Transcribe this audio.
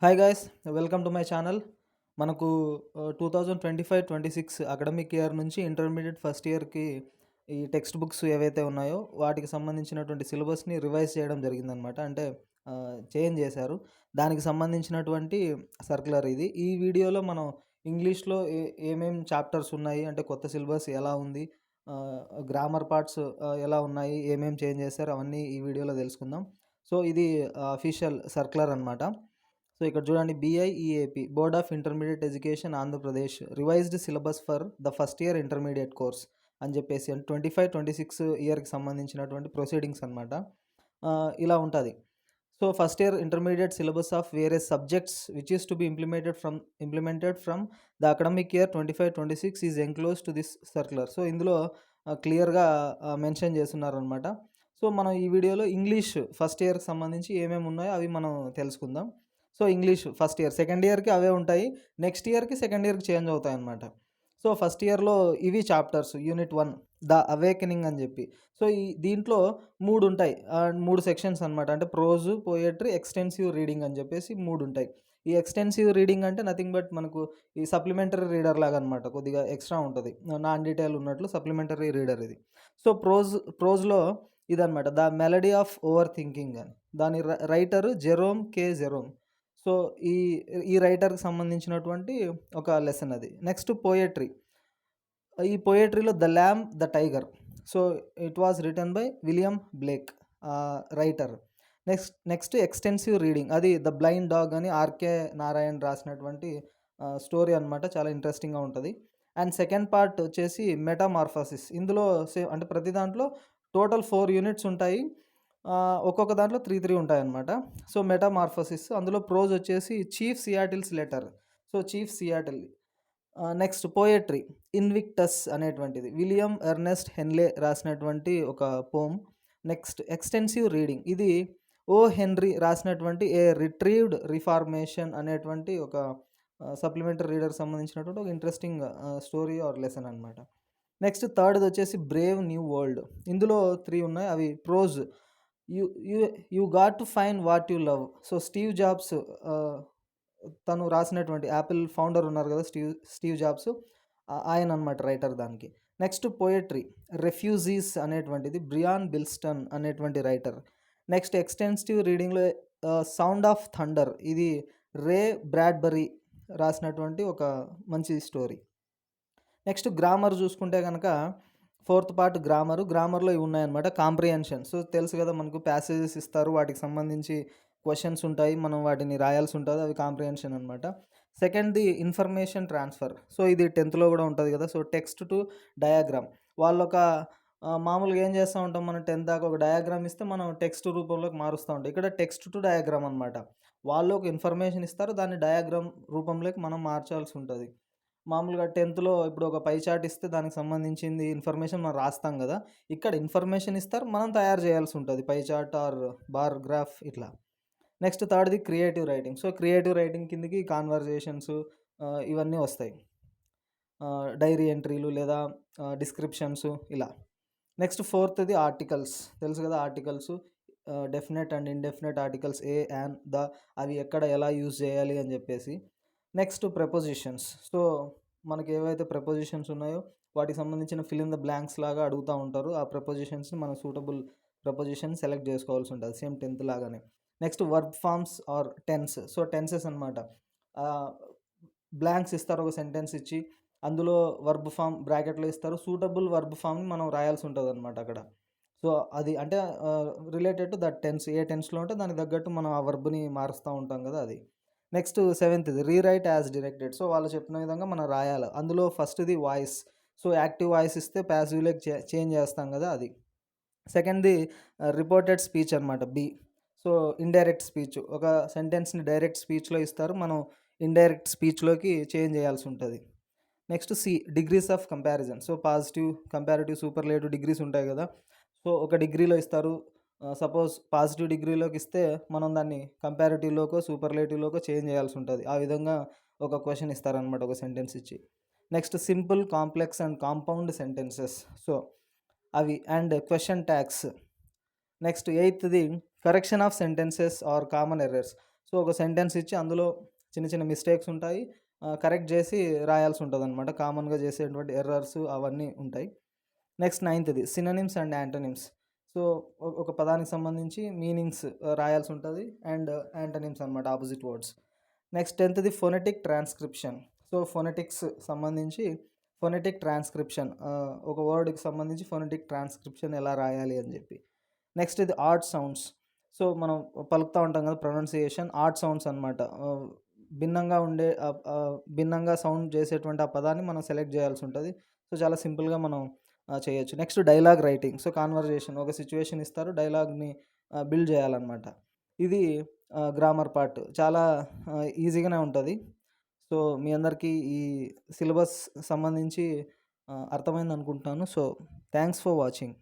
Hi guys, welcome to my channel. మనకు 2025-26 academic year నుంచి intermediate first ఇయర్కి ఈ టెక్స్ట్ బుక్స్ ఏవైతే ఉన్నాయో వాటికి సంబంధించినటువంటి సిలబస్ని రివైజ్ చేయడం జరిగిందనమాట. అంటే చేంజ్ చేశారు. దానికి సంబంధించినటువంటి సర్క్యులర్ ఇది. ఈ వీడియోలో మనం ఇంగ్లీష్లో ఏమేం చాప్టర్స్ ఉన్నాయి, అంటే కొత్త సిలబస్ ఎలా ఉంది, గ్రామర్ పార్ట్స్ ఎలా ఉన్నాయి, ఏమేం చేంజ్ చేశారు, అవన్నీ ఈ వీడియోలో తెలుసుకుందాం. సో ఇది అఫీషియల్ సర్క్యులర్ అనమాట. సో ఇక్కడ చూడండి, BIEAP board of intermediate education Andhra Pradesh revised syllabus for the first year intermediate course అని చెప్పేసి 25-26 ఇయర్కి సంబంధించినటువంటి ప్రొసీడింగ్స్ అనమాట. ఇలా ఉంటుంది. So first year intermediate syllabus of various subjects which is to be implemented from the academic year 25-26 is enclose to this circular. So ఇందులో క్లియర్గా mention చేస్తున్నారనమాట. సో మనం ఈ వీడియోలో ఇంగ్లీష్ ఫస్ట్ ఇయర్కి సంబంధించి ఏమేమి ఉన్నాయో అవి మనం తెలుసుకుందాం. So English first year, second ఇయర్కి అవే ఉంటాయి, నెక్స్ట్ ఇయర్కి సెకండ్ ఇయర్కి చేంజ్ అవుతాయి అన్నమాట. సో ఫస్ట్ ఇయర్లో ఇవి చాప్టర్స్, యూనిట్ 1 ద అవేకెనింగ్ అని చెప్పి. సో దీంట్లో 3 ఉంటాయి, 3 సెక్షన్స్ అనమాట. అంటే ప్రోజు, పోయట్రీ, ఎక్స్టెన్సివ్ రీడింగ్ అని చెప్పేసి 3 ఉంటాయి. ఈ ఎక్స్టెన్సివ్ రీడింగ్ అంటే నథింగ్ బట్ మనకు ఈ సప్లిమెంటరీ రీడర్ లాగా అనమాట, కొద్దిగా ఎక్స్ట్రా ఉంటుంది, నాన్ డీటెయిల్ ఉన్నట్లు సప్లిమెంటరీ రీడర్ ఇది. సో ప్రోజ్లో ఇదనమాట, the malady of over thinking అని. దాని writer Jerome K Jerome. So ఈ ఈ రైటర్కి సంబంధించినటువంటి ఒక లెసన్ అది. Next poetry. ఈ పోయట్రీలో the lamb the tiger. So it was written by William Blake, writer. Next extensive reading, అది ద బ్లైండ్ డాగ్ అని ఆర్కే నారాయణ్ రాసినటువంటి స్టోరీ అనమాట. చాలా ఇంట్రెస్టింగ్గా ఉంటుంది. అండ్ సెకండ్ పార్ట్ వచ్చేసి మెటామార్ఫోసిస్. ఇందులో అంటే ప్రతి దాంట్లో టోటల్ 4 యూనిట్స్ ఉంటాయి, ఒక్కొక్క దాంట్లో 3 ఉంటాయన్నమాట. సో మెటామార్ఫోసిస్, అందులో ప్రోజ్ వచ్చేసి Chief Seattle's letter. So Chief Seattle. Next poetry, Invictus అనేటువంటిది విలియం ఎర్నెస్ట్ హెన్లే రాసినటువంటి ఒక పోమ్. నెక్స్ట్ ఎక్స్టెన్సివ్ రీడింగ్, ఇది ఓ హెన్రీ రాసినటువంటి ఏ రిట్రీవ్డ్ రిఫార్మేషన్ అనేటువంటి ఒక సప్లిమెంటరీ రీడర్ సంబంధించినటువంటి ఒక ఇంట్రెస్టింగ్ స్టోరీ ఆర్ లెసన్ అనమాట. నెక్స్ట్ థర్డ్ది వచ్చేసి బ్రేవ్ న్యూ వరల్డ్. ఇందులో 3 ఉన్నాయి, అవి prose. You you you got to find what you love. So Steve jobs తను రాసినటువంటి, యాపిల్ ఫౌండర్ ఉన్నారు కదా స్టీవ్ జాబ్స్, ఆయన అనమాట రైటర్ దానికి. నెక్స్ట్ పోయట్రీ, రెఫ్యూజీస్ అనేటువంటిది బ్రియాన్ బిల్స్టన్ అనేటువంటి రైటర్. నెక్స్ట్ ఎక్స్టెన్సివ్ రీడింగ్లో సౌండ్ ఆఫ్ థండర్, ఇది రే బ్రాడ్బరీ రాసినటువంటి ఒక మంచి స్టోరీ. నెక్స్ట్ గ్రామర్ చూసుకుంటే కనుక 4th పార్ట్ గ్రామర్లో ఇవి ఉన్నాయన్నమాట. కాంప్రిహెన్షన్, సో తెలుసు కదా మనకు ప్యాసేజెస్ ఇస్తారు, వాటికి సంబంధించి క్వశ్చన్స్ ఉంటాయి, మనం వాటిని రాయాల్సి ఉంటుంది, అవి కాంప్రిహెన్షన్ అనమాట. సెకండ్ది ఇన్ఫర్మేషన్ ట్రాన్స్ఫర్. సో ఇది 10th కూడా ఉంటుంది కదా. సో టెక్స్ట్ టు డయాగ్రామ్, వాళ్ళు ఒక మామూలుగా ఏం చేస్తూ ఉంటాం, మనం 10th దాకా ఒక డయాగ్రామ్ ఇస్తే మనం టెక్స్ట్ రూపంలోకి మారుస్తూ ఉంటాం. ఇక్కడ టెక్స్ట్ టు డయాగ్రామ్ అనమాట. వాళ్ళు ఒక ఇన్ఫర్మేషన్ ఇస్తారు, దాన్ని డయాగ్రామ్ రూపంలోకి మనం మార్చాల్సి ఉంటుంది. మామూలుగా 10th ఇప్పుడు ఒక పై చార్ట్ ఇస్తే దానికి సంబంధించింది ఇన్ఫర్మేషన్ మనం రాస్తాం కదా, ఇక్కడ ఇన్ఫర్మేషన్ ఇస్తారు, మనం తయారు చేయాల్సి ఉంటుంది, pie chart or bar graph ఇట్లా. నెక్స్ట్ థర్డ్ది creative writing. So creative writing కిందకి కాన్వర్జేషన్స్ ఇవన్నీ వస్తాయి, డైరీ ఎంట్రీలు లేదా డిస్క్రిప్షన్స్ ఇలా. నెక్స్ట్ 4th ఆర్టికల్స్, తెలుసు కదా articles, definite and indefinite articles, A and the, అవి ఎక్కడ ఎలా యూజ్ చేయాలి అని చెప్పేసి. Next prepositions. సో మనకి ఏవైతే ప్రపోజిషన్స్ ఉన్నాయో వాటికి సంబంధించిన ఫిల్ ఇన్ ద బ్లాంక్స్ లాగా అడుగుతూ ఉంటారు. ఆ ప్రపోజిషన్స్ని మనం సూటబుల్ ప్రపోజిషన్ సెలెక్ట్ చేసుకోవాల్సి ఉంటుంది, సేమ్ 10th లాగానే. Next verb forms or tense. So tenses అనమాట, బ్లాంక్స్ ఇస్తారు ఒక సెంటెన్స్ ఇచ్చి, అందులో వర్బ్ ఫామ్ బ్రాకెట్లో ఇస్తారు, సూటబుల్ వర్బ్ ఫామ్ని మనం రాయాల్సి ఉంటుంది అనమాట అక్కడ. సో అది అంటే రిలేటెడ్ టు దట్ టెన్స్, ఏ టెన్స్లో ఉంటే దానికి తగ్గట్టు మనం ఆ వర్బ్ని మారుస్తూ ఉంటాం కదా, అది. Next 7th rewrite as directed. So వాళ్ళు చెప్పిన విధంగా మనం రాయాలి. అందులో ఫస్ట్ది వాయిస్. సో యాక్టివ్ వాయిస్ ఇస్తే ప్యాసివ్లోకి చేంజ్ చేస్తాం కదా, అది. సెకండ్ది రిపోర్టెడ్ స్పీచ్ అనమాట, బి. సో ఇండైరెక్ట్ స్పీచ్, ఒక సెంటెన్స్ని డైరెక్ట్ స్పీచ్లో ఇస్తారు, మనం ఇండైరెక్ట్ స్పీచ్లోకి చేంజ్ చేయాల్సి ఉంటుంది. Next see degrees of comparison. So positive, comparative, superlative degrees ఉంటాయి కదా. సో ఒక డిగ్రీలో ఇస్తారు, సపోజ్ పాజిటివ్ డిగ్రీలోకి ఇస్తే మనం దాన్ని కంపారిటివ్లోకో సూపర్లేటివ్లోకో చేంజ్ చేయాల్సి ఉంటుంది. ఆ విధంగా ఒక క్వశ్చన్ ఇస్తారనమాట, ఒక సెంటెన్స్ ఇచ్చి. Next simple, complex and compound sentences. So అవి and question tags. Next 8th correction of sentences or common errors. So, ఒక సెంటెన్స్ ఇచ్చి అందులో చిన్న చిన్న మిస్టేక్స్ ఉంటాయి. కరెక్ట్ జేసి రాయాల్సి ఉంటదనమాట. కామన్‌గా చేసేటువంటి ఎర్రర్స్ అవన్నీ ఉంటాయి. నెక్స్ట్ నైన్త్‌ది సినోనిమ్స్ అండ్ యాంటోనిమ్స్. సో, ఒక పదానికి సంబంధించి మీనింగ్స్ రాయాల్సి ఉంటది. అండ్ యాంటోనిమ్స్ అనమాట ఆపోజిట్ వర్డ్స్. నెక్స్ట్ 10థ్‌ది ఫొనెటిక్ ట్రాన్స్క్రిప్షన్. సో, ఫొనెటిక్స్ సంబంధించి ఫొనెటిక్ ట్రాన్స్క్రిప్షన్ ఒక వర్డ్‌కి సంబంధించి ఫొనెటిక్ ట్రాన్స్క్రిప్షన్ ఎలా రాయాలి అని జెప్పి. నెక్స్ట్ ఇది ఆడ్ సౌండ్స్. సో, మనం పలుకుతా ఉంటాం కదా! ప్రొనౌన్సియేషన్ ఆడ్ సౌండ్స్ అనమాట. భిన్నంగా ఉండే భిన్నంగా సౌండ్ చేసేటువంటి ఆ పదాన్ని మనం సెలెక్ట్ జేయాల్సి ఉంటది. సో, చాలా సింపుల్‌గా మనం చేయొచ్చు. Next dialogue writing. So, conversation ఒక సిట్యుయేషన్ ఇస్తారు. డైలాగ్‌ని బిల్డ్ చేయాలనమాట. ఇది గ్రామర్ పార్ట్. చాలా ఈజీగానే ఉంటది. సో, మీ అందరికీ ఈ సిలబస్ సంబంధించి అర్థమైందనుకుంటున్నాను. So, thanks for watching.